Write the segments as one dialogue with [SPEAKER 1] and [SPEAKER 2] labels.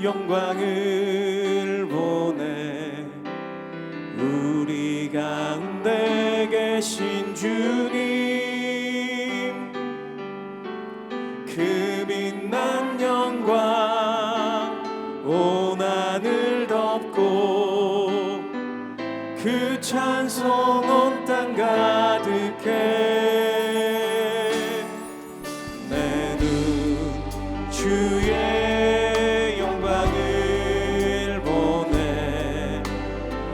[SPEAKER 1] 영광을 보내 우리 가운데 계신 주님, 그 빛난 영광 온 하늘 덮고 그 찬송 온 땅 가득해. 내 눈 주의 영광을 보내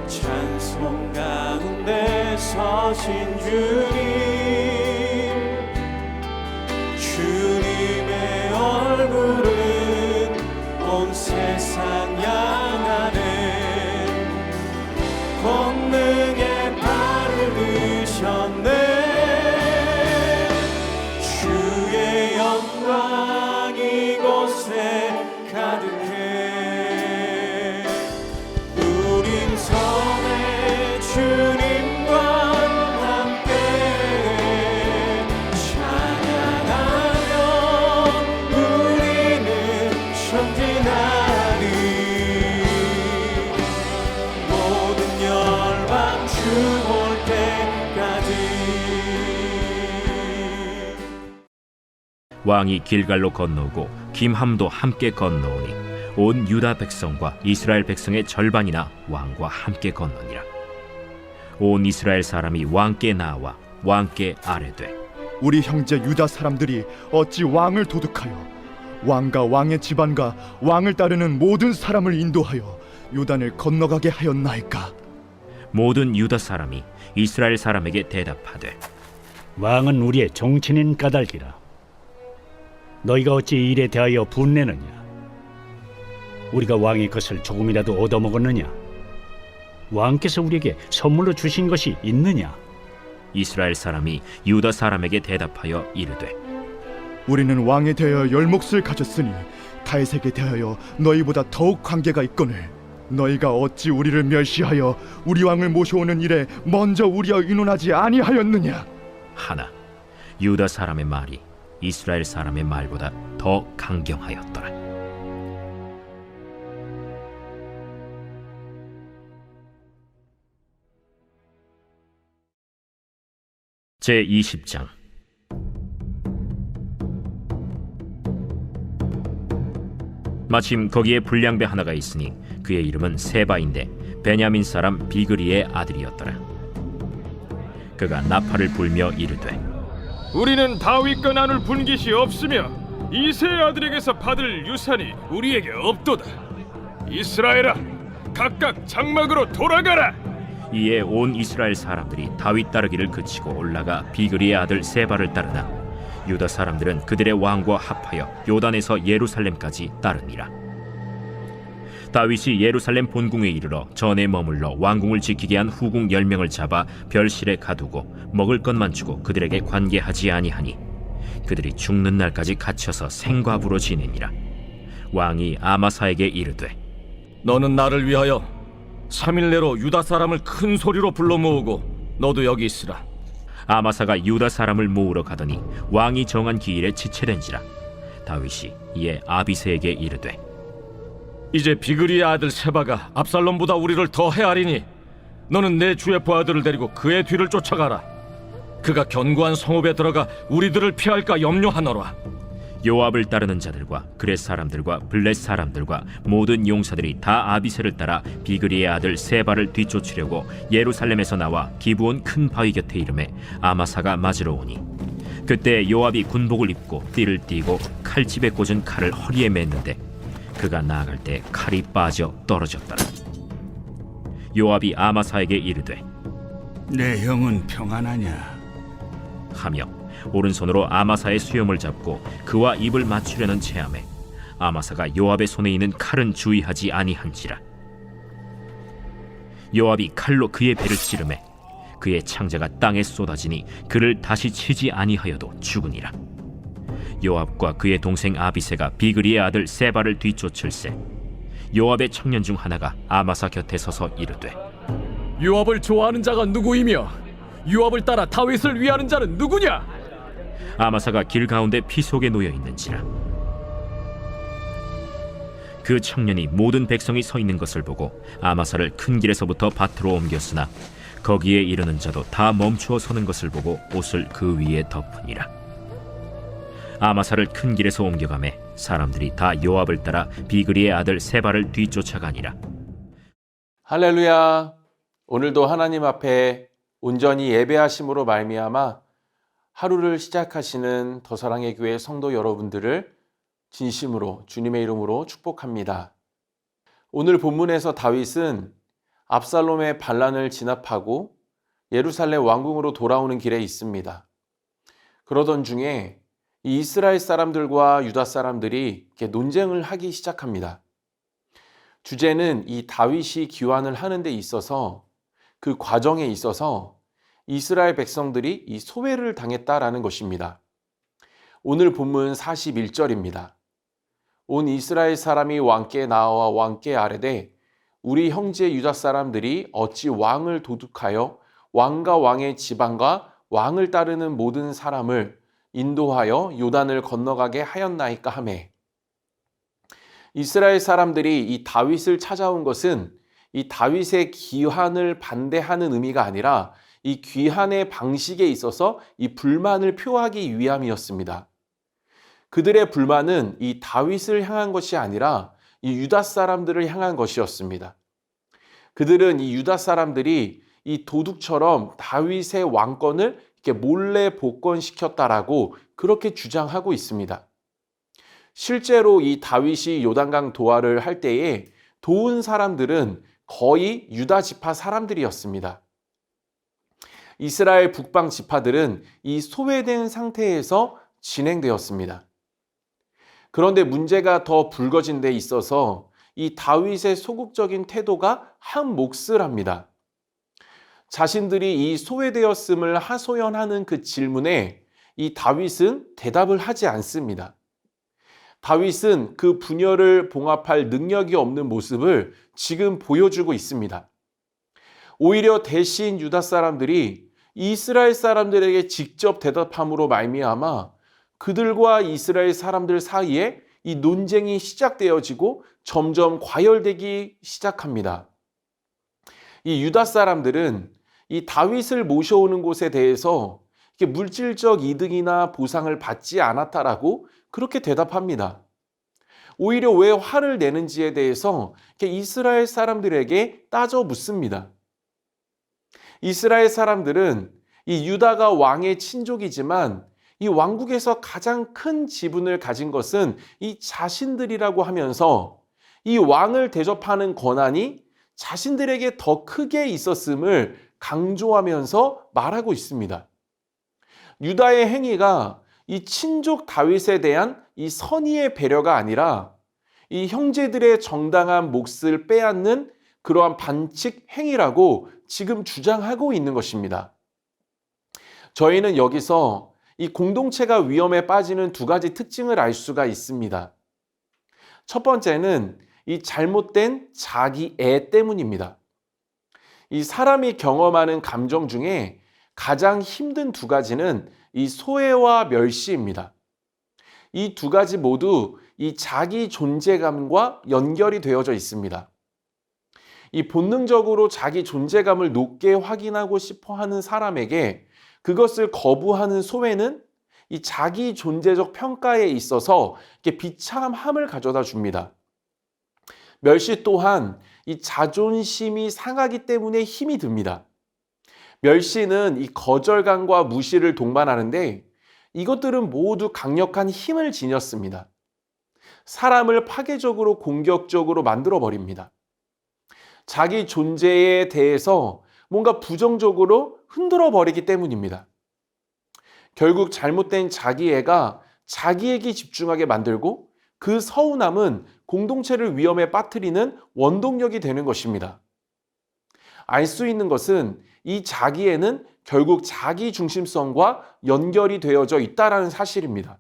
[SPEAKER 1] 찬송 가운데 서신 주님, 주님의 얼굴은 온 세상 향하네. 권능의 발을 드셨네. 주의 영광 이곳에 가득해. 우린 선의 주님과 함께 찬양하며 우리는 전진하리. 모든 열방 주 올 때까지.
[SPEAKER 2] 왕이 길갈로 건너오고 김함도 함께 건너오니 온 유다 백성과 이스라엘 백성의 절반이나 왕과 함께 건너니라. 온 이스라엘 사람이 왕께 나와 왕께 아뢰되,
[SPEAKER 3] 우리 형제 유다 사람들이 어찌 왕을 도둑하여 왕과 왕의 집안과 왕을 따르는 모든 사람을 인도하여 요단을 건너가게 하였나이까?
[SPEAKER 2] 모든 유다 사람이 이스라엘 사람에게 대답하되,
[SPEAKER 4] 왕은 우리의 종친인 까닭이라. 너희가 어찌 이 일에 대하여 분내느냐? 우리가 왕의 것을 조금이라도 얻어먹었느냐? 왕께서 우리에게 선물로 주신 것이 있느냐?
[SPEAKER 2] 이스라엘 사람이 유다 사람에게 대답하여 이르되,
[SPEAKER 3] 우리는 왕에 대하여 열몫을 가졌으니 다윗에게 대하여 너희보다 더욱 관계가 있거늘 너희가 어찌 우리를 멸시하여 우리 왕을 모셔오는 일에 먼저 우리와 의논하지 아니하였느냐?
[SPEAKER 2] 하나 유다 사람의 말이 이스라엘 사람의 말보다 더 강경하였더라. 제20장. 마침 거기에 불량배 하나가 있으니 그의 이름은 세바인데 베냐민 사람 비그리의 아들이었더라. 그가 나팔을 불며 이르되,
[SPEAKER 5] 우리는 다윗과 나눌 분깃이 없으며 이새의 아들에게서 받을 유산이 우리에게 없도다. 이스라엘아, 각각 장막으로 돌아가라.
[SPEAKER 2] 이에 온 이스라엘 사람들이 다윗 따르기를 그치고 올라가 비그리의 아들 세바를 따르나 유다 사람들은 그들의 왕과 합하여 요단에서 예루살렘까지 따르니라. 다윗이 예루살렘 본궁에 이르러 전에 머물러 왕궁을 지키게 한 후궁 10명을 잡아 별실에 가두고 먹을 것만 주고 그들에게 관계하지 아니하니 그들이 죽는 날까지 갇혀서 생과부로 지내니라. 왕이 아마사에게 이르되,
[SPEAKER 6] 너는 나를 위하여 3일 내로 유다 사람을 큰 소리로 불러 모으고 너도 여기 있으라.
[SPEAKER 2] 아마사가 유다 사람을 모으러 가더니 왕이 정한 기일에 지체된지라. 다윗이 이에 아비새에게 이르되,
[SPEAKER 6] 이제 비그리의 아들 세바가 압살롬보다 우리를 더 헤아리니 너는 내 주의 부하들을 데리고 그의 뒤를 쫓아가라. 그가 견고한 성읍에 들어가 우리들을 피할까 염려하노라.
[SPEAKER 2] 요압을 따르는 자들과 그렛 사람들과 블렛 사람들과 모든 용사들이 다 아비새를 따라 비그리의 아들 세바를 뒤쫓으려고 예루살렘에서 나와 기브온 큰 바위 곁에 이르매 아마사가 맞으러 오니, 그때 요압이 군복을 입고 띠를 띠고 칼집에 꽂은 칼을 허리에 맸는데 그가 나아갈 때 칼이 빠져 떨어졌더라. 요압이 아마사에게 이르되,
[SPEAKER 7] 내 형은 평안하냐?
[SPEAKER 2] 하며 오른손으로 아마사의 수염을 잡고 그와 입을 맞추려는 체함에 아마사가 요압의 손에 있는 칼은 주의하지 아니한지라. 요압이 칼로 그의 배를 찌르매 그의 창자가 땅에 쏟아지니 그를 다시 치지 아니하여도 죽으니라. 요압과 그의 동생 아비새가 비그리의 아들 세바를 뒤쫓을세 요압의 청년 중 하나가 아마사 곁에 서서 이르되,
[SPEAKER 6] 요압을 좋아하는 자가 누구이며 요압을 따라 다윗을 위하는 자는 누구냐?
[SPEAKER 2] 아마사가 길 가운데 피 속에 놓여 있는지라. 그 청년이 모든 백성이 서 있는 것을 보고 아마사를 큰 길에서부터 밭으로 옮겼으나 거기에 이르는 자도 다 멈추어 서는 것을 보고 옷을 그 위에 덮으니라. 아마사를 큰 길에서 옮겨가매 사람들이 다 요압을 따라 비그리의 아들 세바를 뒤쫓아가니라.
[SPEAKER 1] 할렐루야. 오늘도 하나님 앞에 온전히 예배하심으로 말미암아 하루를 시작하시는 더사랑의 교회 성도 여러분들을 진심으로 주님의 이름으로 축복합니다. 오늘 본문에서 다윗은 압살롬의 반란을 진압하고 예루살렘 왕궁으로 돌아오는 길에 있습니다. 그러던 중에 이 이스라엘 사람들과 유다 사람들이 이렇게 논쟁을 하기 시작합니다. 주제는 이 다윗이 귀환을 하는 데 있어서 그 과정에 있어서 이스라엘 백성들이 이 소외를 당했다라는 것입니다. 오늘 본문 41절입니다. 온 이스라엘 사람이 왕께 나와 왕께 아뢰되 우리 형제 유다 사람들이 어찌 왕을 도둑하여 왕과 왕의 지방과 왕을 따르는 모든 사람을 인도하여 요단을 건너가게 하였나이까 하매. 이스라엘 사람들이 이 다윗을 찾아온 것은 이 다윗의 귀환을 반대하는 의미가 아니라 이 귀환의 방식에 있어서 이 불만을 표하기 위함이었습니다. 그들의 불만은 이 다윗을 향한 것이 아니라 이 유다 사람들을 향한 것이었습니다. 그들은 이 유다 사람들이 이 도둑처럼 다윗의 왕권을 이렇게 몰래 복권시켰다라고 그렇게 주장하고 있습니다. 실제로 이 다윗이 요단강 도하를 할 때에 도운 사람들은 거의 유다 지파 사람들이었습니다. 이스라엘 북방 지파들은 이 소외된 상태에서 진행되었습니다. 그런데 문제가 더 불거진 데 있어서 이 다윗의 소극적인 태도가 한 몫을 합니다. 자신들이 이 소외되었음을 하소연하는 그 질문에 이 다윗은 대답을 하지 않습니다. 다윗은 그 분열을 봉합할 능력이 없는 모습을 지금 보여주고 있습니다. 오히려 대신 유다 사람들이 이스라엘 사람들에게 직접 대답함으로 말미암아 그들과 이스라엘 사람들 사이에 이 논쟁이 시작되어지고 점점 과열되기 시작합니다. 이 유다 사람들은 이 다윗을 모셔오는 곳에 대해서 이렇게 물질적 이득이나 보상을 받지 않았다라고 그렇게 대답합니다. 오히려 왜 화를 내는지에 대해서 이렇게 이스라엘 사람들에게 따져 묻습니다. 이스라엘 사람들은 이 유다가 왕의 친족이지만 이 왕국에서 가장 큰 지분을 가진 것은 이 자신들이라고 하면서 이 왕을 대접하는 권한이 자신들에게 더 크게 있었음을 강조하면서 말하고 있습니다. 유다의 행위가 이 친족 다윗에 대한 이 선의의 배려가 아니라 이 형제들의 정당한 몫을 빼앗는 그러한 반칙 행위라고 지금 주장하고 있는 것입니다. 저희는 여기서 이 공동체가 위험에 빠지는 두 가지 특징을 알 수가 있습니다. 첫 번째는 이 잘못된 자기애 때문입니다. 이 사람이 경험하는 감정 중에 가장 힘든 두 가지는 이 소외와 멸시입니다. 이 두 가지 모두 이 자기 존재감과 연결이 되어져 있습니다. 이 본능적으로 자기 존재감을 높게 확인하고 싶어 하는 사람에게 그것을 거부하는 소외는 이 자기 존재적 평가에 있어서 이렇게 비참함을 가져다 줍니다. 멸시 또한 이 자존심이 상하기 때문에 힘이 듭니다. 멸시는 이 거절감과 무시를 동반하는데 이것들은 모두 강력한 힘을 지녔습니다. 사람을 파괴적으로 공격적으로 만들어 버립니다. 자기 존재에 대해서 뭔가 부정적으로 흔들어 버리기 때문입니다. 결국 잘못된 자기애가 자기에게 집중하게 만들고 그 서운함은 공동체를 위험에 빠뜨리는 원동력이 되는 것입니다. 알 수 있는 것은 이 자기애는 결국 자기 중심성과 연결이 되어져 있다는 사실입니다.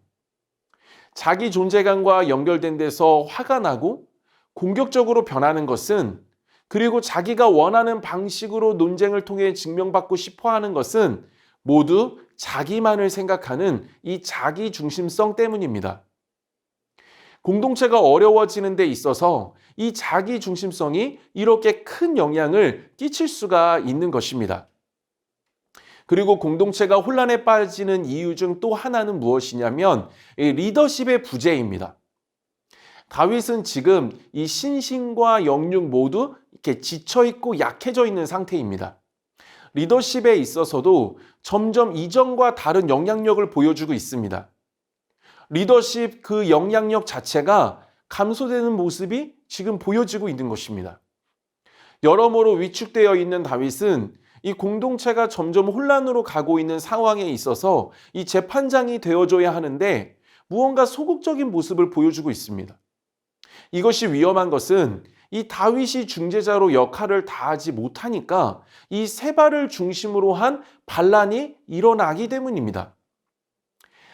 [SPEAKER 1] 자기 존재감과 연결된 데서 화가 나고 공격적으로 변하는 것은 그리고 자기가 원하는 방식으로 논쟁을 통해 증명받고 싶어 하는 것은 모두 자기만을 생각하는 이 자기 중심성 때문입니다. 공동체가 어려워지는 데 있어서 이 자기 중심성이 이렇게 큰 영향을 끼칠 수가 있는 것입니다. 그리고 공동체가 혼란에 빠지는 이유 중 또 하나는 무엇이냐면 이 리더십의 부재입니다. 다윗은 지금 이 신신과 영육 모두 이렇게 지쳐 있고 약해져 있는 상태입니다. 리더십에 있어서도 점점 이전과 다른 영향력을 보여주고 있습니다. 리더십 그 영향력 자체가 감소되는 모습이 지금 보여지고 있는 것입니다. 여러모로 위축되어 있는 다윗은 이 공동체가 점점 혼란으로 가고 있는 상황에 있어서 이 재판장이 되어줘야 하는데 무언가 소극적인 모습을 보여주고 있습니다. 이것이 위험한 것은 이 다윗이 중재자로 역할을 다하지 못하니까 이 세바를 중심으로 한 반란이 일어나기 때문입니다.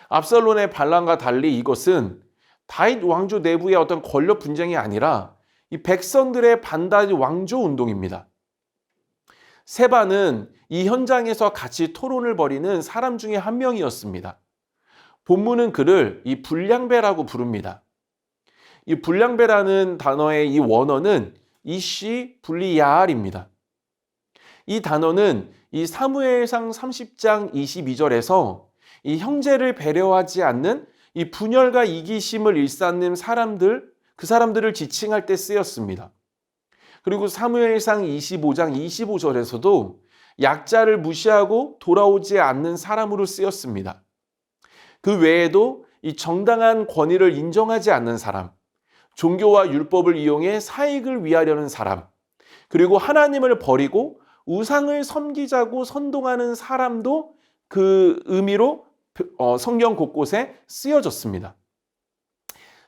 [SPEAKER 1] 압살롬의 반란과 달리 이것은 다윗 왕조 내부의 어떤 권력 분쟁이 아니라 이 백성들의 반다윗 왕조 운동입니다. 세바는 이 현장에서 같이 토론을 벌이는 사람 중에 한 명이었습니다. 본문은 그를 이 불량배라고 부릅니다. 이 불량배라는 단어의 이 원어는 이시 블리야알입니다. 이 단어는 이 사무엘상 30장 22절에서 이 형제를 배려하지 않는 이 분열과 이기심을 일삼는 사람들, 그 사람들을 지칭할 때 쓰였습니다. 그리고 사무엘상 25장 25절에서도 약자를 무시하고 돌아오지 않는 사람으로 쓰였습니다. 그 외에도 이 정당한 권위를 인정하지 않는 사람, 종교와 율법을 이용해 사익을 위하려는 사람, 그리고 하나님을 버리고 우상을 섬기자고 선동하는 사람도 그 의미로 성경 곳곳에 쓰여졌습니다.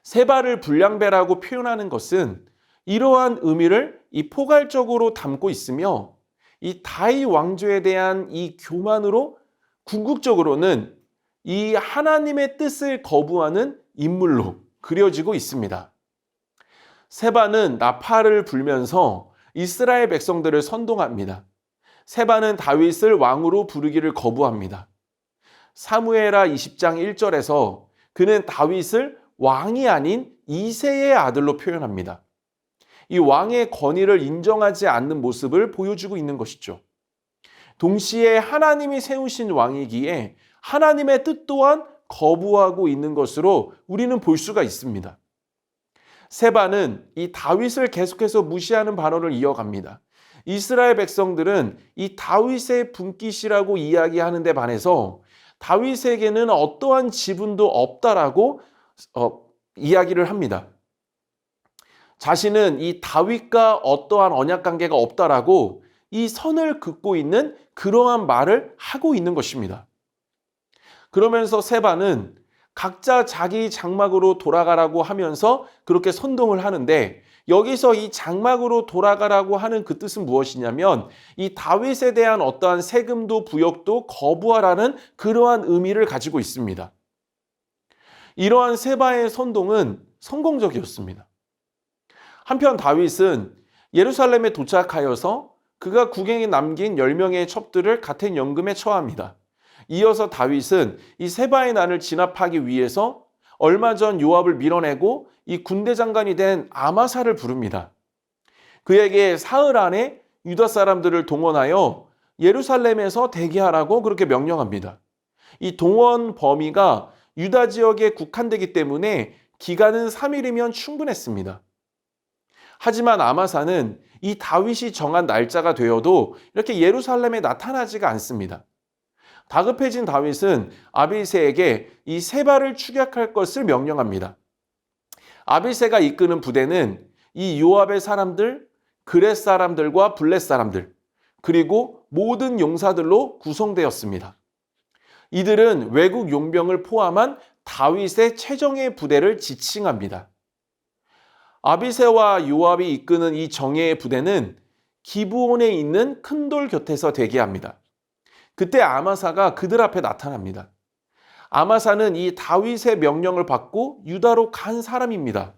[SPEAKER 1] 세바를 불량배라고 표현하는 것은 이러한 의미를 이 포괄적으로 담고 있으며 이 다윗 왕조에 대한 이 교만으로 궁극적으로는 이 하나님의 뜻을 거부하는 인물로 그려지고 있습니다. 세바는 나팔을 불면서 이스라엘 백성들을 선동합니다. 세바는 다윗을 왕으로 부르기를 거부합니다. 사무엘하 20장 1절에서 그는 다윗을 왕이 아닌 이새의 아들로 표현합니다. 이 왕의 권위를 인정하지 않는 모습을 보여주고 있는 것이죠. 동시에 하나님이 세우신 왕이기에 하나님의 뜻 또한 거부하고 있는 것으로 우리는 볼 수가 있습니다. 세바는 이 다윗을 계속해서 무시하는 발언을 이어갑니다. 이스라엘 백성들은 이 다윗의 분깃이라고 이야기하는 데 반해서 다윗에게는 어떠한 지분도 없다라고 이야기를 합니다. 자신은 이 다윗과 어떠한 언약 관계가 없다라고 이 선을 긋고 있는 그러한 말을 하고 있는 것입니다. 그러면서 세바는 각자 자기 장막으로 돌아가라고 하면서 그렇게 선동을 하는데 여기서 이 장막으로 돌아가라고 하는 그 뜻은 무엇이냐면 이 다윗에 대한 어떠한 세금도 부역도 거부하라는 그러한 의미를 가지고 있습니다. 이러한 세바의 선동은 성공적이었습니다. 한편 다윗은 예루살렘에 도착하여서 그가 국경에 남긴 10명의 첩들을 같은 연금에 처합니다. 이어서 다윗은 이 세바의 난을 진압하기 위해서 얼마 전 요압을 밀어내고 이 군대 장관이 된 아마사를 부릅니다. 그에게 사흘 안에 유다 사람들을 동원하여 예루살렘에서 대기하라고 그렇게 명령합니다. 이 동원 범위가 유다 지역에 국한되기 때문에 기간은 3일이면 충분했습니다. 하지만 아마사는 이 다윗이 정한 날짜가 되어도 이렇게 예루살렘에 나타나지가 않습니다. 다급해진 다윗은 아비새에게 이 세바를 추격할 것을 명령합니다. 아비새가 이끄는 부대는 이 요압의 사람들, 그렛 사람들과 블렛 사람들, 그리고 모든 용사들로 구성되었습니다. 이들은 외국 용병을 포함한 다윗의 최정예 부대를 지칭합니다. 아비새와 요압이 이끄는 이 정예의 부대는 기브온에 있는 큰 돌 곁에서 대기합니다. 그때 아마사가 그들 앞에 나타납니다. 아마사는 이 다윗의 명령을 받고 유다로 간 사람입니다.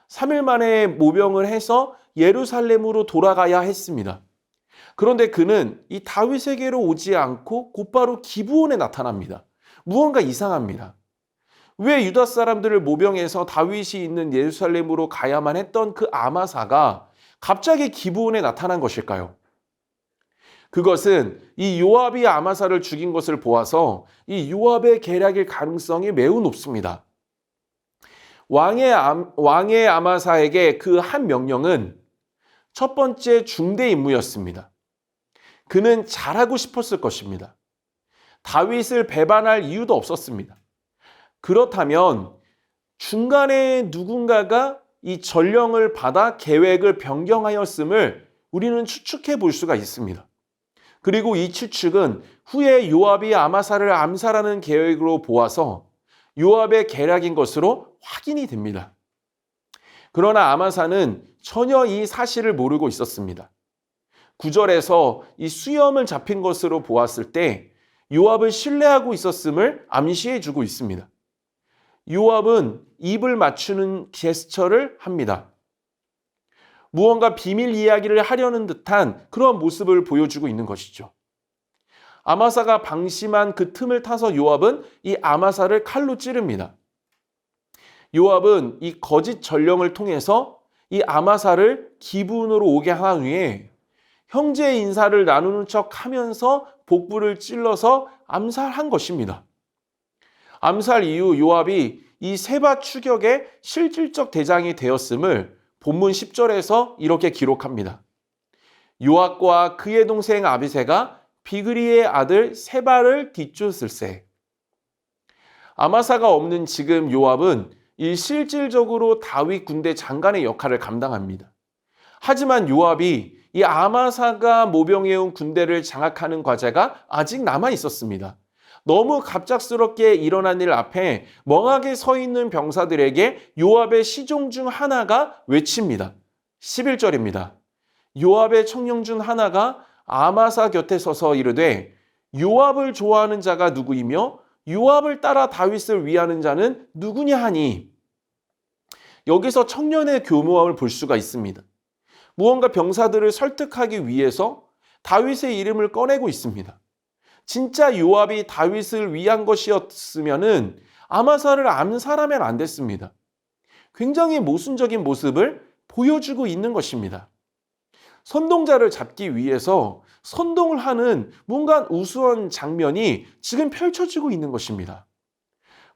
[SPEAKER 1] 3일 만에 모병을 해서 예루살렘으로 돌아가야 했습니다. 그런데 그는 이 다윗에게로 오지 않고 곧바로 기브온에 나타납니다. 무언가 이상합니다. 왜 유다 사람들을 모병해서 다윗이 있는 예루살렘으로 가야만 했던 그 아마사가 갑자기 기브온에 나타난 것일까요? 그것은 이 요압이 아마사를 죽인 것을 보아서 이 요압의 계략일 가능성이 매우 높습니다. 왕의 아마사에게 그 한 명령은 첫 번째 중대 임무였습니다. 그는 잘하고 싶었을 것입니다. 다윗을 배반할 이유도 없었습니다. 그렇다면 중간에 누군가가 이 전령을 받아 계획을 변경하였음을 우리는 추측해 볼 수가 있습니다. 그리고 이 추측은 후에 요압이 아마사를 암살하는 계획으로 보아서 요압의 계략인 것으로 확인이 됩니다. 그러나 아마사는 전혀 이 사실을 모르고 있었습니다. 9절에서 이 수염을 잡힌 것으로 보았을 때 요압을 신뢰하고 있었음을 암시해 주고 있습니다. 요압은 입을 맞추는 제스처를 합니다. 무언가 비밀 이야기를 하려는 듯한 그런 모습을 보여주고 있는 것이죠. 아마사가 방심한 그 틈을 타서 요압은 이 아마사를 칼로 찌릅니다. 요압은 이 거짓 전령을 통해서 이 아마사를 기브온으로 오게 한 후에 형제 인사를 나누는 척 하면서 복부를 찔러서 암살한 것입니다. 암살 이후 요압이 이 세바 추격의 실질적 대장이 되었음을 본문 10절에서 이렇게 기록합니다. 요압과 그의 동생 아비새가 비그리의 아들 세바를 뒤쫓을세. 아마사가 없는 지금 요압은 이 실질적으로 다윗 군대 장관의 역할을 감당합니다. 하지만 요압이 이 아마사가 모병해온 군대를 장악하는 과제가 아직 남아 있었습니다. 너무 갑작스럽게 일어난 일 앞에 멍하게 서 있는 병사들에게 요압의 시종 중 하나가 외칩니다. 11절입니다. 요압의 청령 중 하나가 아마사 곁에 서서 이르되 요압을 좋아하는 자가 누구이며 요압을 따라 다윗을 위하는 자는 누구냐 하니, 여기서 청년의 교묘함을 볼 수가 있습니다. 무언가 병사들을 설득하기 위해서 다윗의 이름을 꺼내고 있습니다. 진짜 요압이 다윗을 위한 것이었으면은 아마사를 암살하면 안 됐습니다. 굉장히 모순적인 모습을 보여주고 있는 것입니다. 선동자를 잡기 위해서 선동을 하는 뭔가 우스운 장면이 지금 펼쳐지고 있는 것입니다.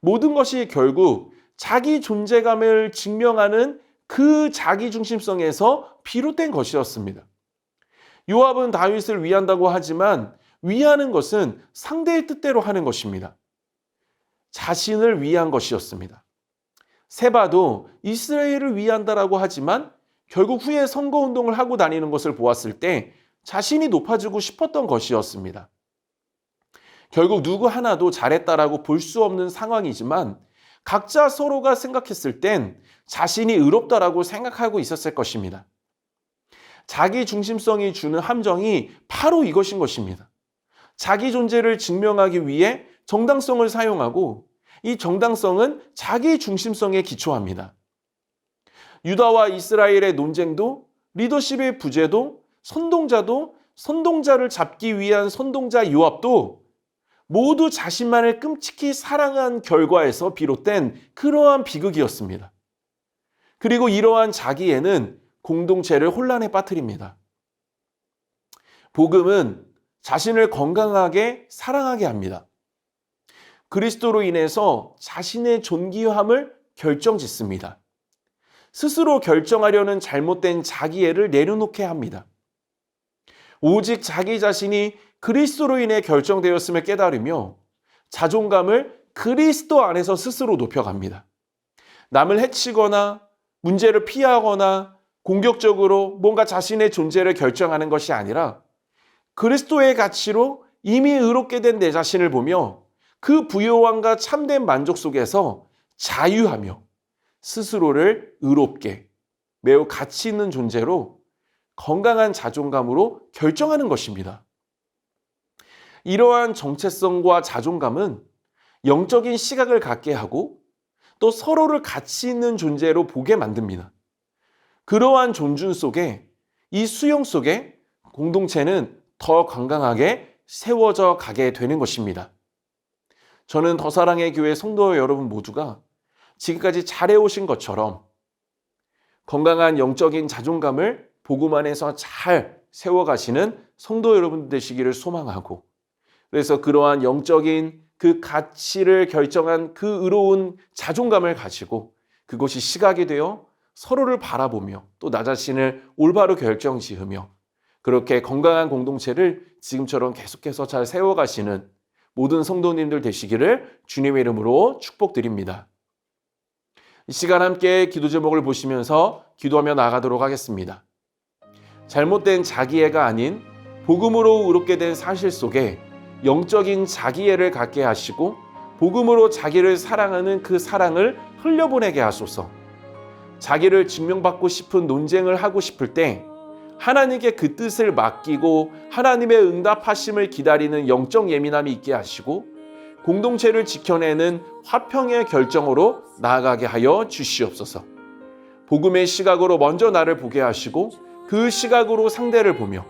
[SPEAKER 1] 모든 것이 결국 자기 존재감을 증명하는 그 자기중심성에서 비롯된 것이었습니다. 요압은 다윗을 위한다고 하지만 위하는 것은 상대의 뜻대로 하는 것입니다. 자신을 위한 것이었습니다. 세바도 이스라엘을 위한다라고 하지만 결국 후에 선거운동을 하고 다니는 것을 보았을 때 자신이 높아지고 싶었던 것이었습니다. 결국 누구 하나도 잘했다라고 볼 수 없는 상황이지만 각자 서로가 생각했을 땐 자신이 의롭다라고 생각하고 있었을 것입니다. 자기 중심성이 주는 함정이 바로 이것인 것입니다. 자기 존재를 증명하기 위해 정당성을 사용하고 이 정당성은 자기 중심성에 기초합니다. 유다와 이스라엘의 논쟁도 리더십의 부재도 선동자도 선동자를 잡기 위한 선동자 요압도 모두 자신만을 끔찍히 사랑한 결과에서 비롯된 그러한 비극이었습니다. 그리고 이러한 자기애는 공동체를 혼란에 빠뜨립니다. 복음은 자신을 건강하게 사랑하게 합니다. 그리스도로 인해서 자신의 존귀함을 결정짓습니다. 스스로 결정하려는 잘못된 자기애를 내려놓게 합니다. 오직 자기 자신이 그리스도로 인해 결정되었음을 깨달으며 자존감을 그리스도 안에서 스스로 높여갑니다. 남을 해치거나 문제를 피하거나 공격적으로 뭔가 자신의 존재를 결정하는 것이 아니라 그리스도의 가치로 이미 의롭게 된 내 자신을 보며 그 부요함과 참된 만족 속에서 자유하며 스스로를 의롭게 매우 가치 있는 존재로 건강한 자존감으로 결정하는 것입니다. 이러한 정체성과 자존감은 영적인 시각을 갖게 하고 또 서로를 가치 있는 존재로 보게 만듭니다. 그러한 존중 속에 이 수용 속에 공동체는 더 건강하게 세워져 가게 되는 것입니다. 저는 더 사랑의 교회 성도 여러분 모두가 지금까지 잘해오신 것처럼 건강한 영적인 자존감을 복음 안에서 잘 세워가시는 성도 여러분 되시기를 소망하고, 그래서 그러한 영적인 그 가치를 결정한 그 의로운 자존감을 가지고 그것이 시각이 되어 서로를 바라보며 또 나 자신을 올바로 결정지으며 그렇게 건강한 공동체를 지금처럼 계속해서 잘 세워가시는 모든 성도님들 되시기를 주님의 이름으로 축복드립니다. 이 시간 함께 기도 제목을 보시면서 기도하며 나아가도록 하겠습니다. 잘못된 자기애가 아닌 복음으로 의롭게 된 사실 속에 영적인 자기애를 갖게 하시고 복음으로 자기를 사랑하는 그 사랑을 흘려보내게 하소서. 자기를 증명받고 싶은 논쟁을 하고 싶을 때 하나님께 그 뜻을 맡기고 하나님의 응답하심을 기다리는 영적 예민함이 있게 하시고 공동체를 지켜내는 화평의 결정으로 나아가게 하여 주시옵소서. 복음의 시각으로 먼저 나를 보게 하시고 그 시각으로 상대를 보며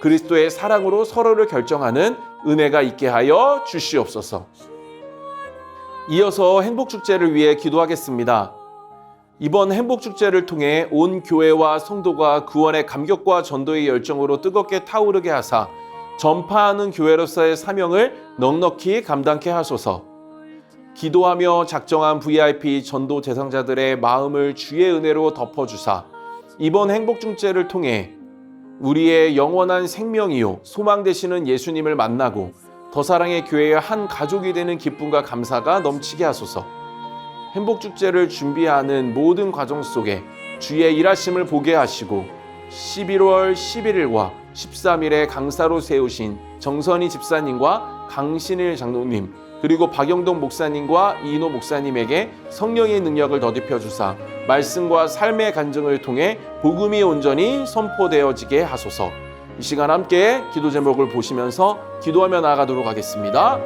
[SPEAKER 1] 그리스도의 사랑으로 서로를 결정하는 은혜가 있게 하여 주시옵소서. 이어서 행복축제를 위해 기도하겠습니다. 이번 행복축제를 통해 온 교회와 성도가 구원의 감격과 전도의 열정으로 뜨겁게 타오르게 하사 전파하는 교회로서의 사명을 넉넉히 감당케 하소서. 기도하며 작정한 VIP 전도 대상자들의 마음을 주의 은혜로 덮어주사 이번 행복축제를 통해 우리의 영원한 생명이요 소망 되시는 예수님을 만나고 더 사랑의 교회의 한 가족이 되는 기쁨과 감사가 넘치게 하소서. 행복축제를 준비하는 모든 과정 속에 주의 일하심을 보게 하시고 11월 11일과 13일에 강사로 세우신 정선희 집사님과 강신일 장로님 그리고 박영동 목사님과 이인호 목사님에게 성령의 능력을 더딥혀 주사 말씀과 삶의 간증을 통해 복음이 온전히 선포되어지게 하소서. 이 시간 함께 기도 제목을 보시면서 기도하며 나아가도록 하겠습니다.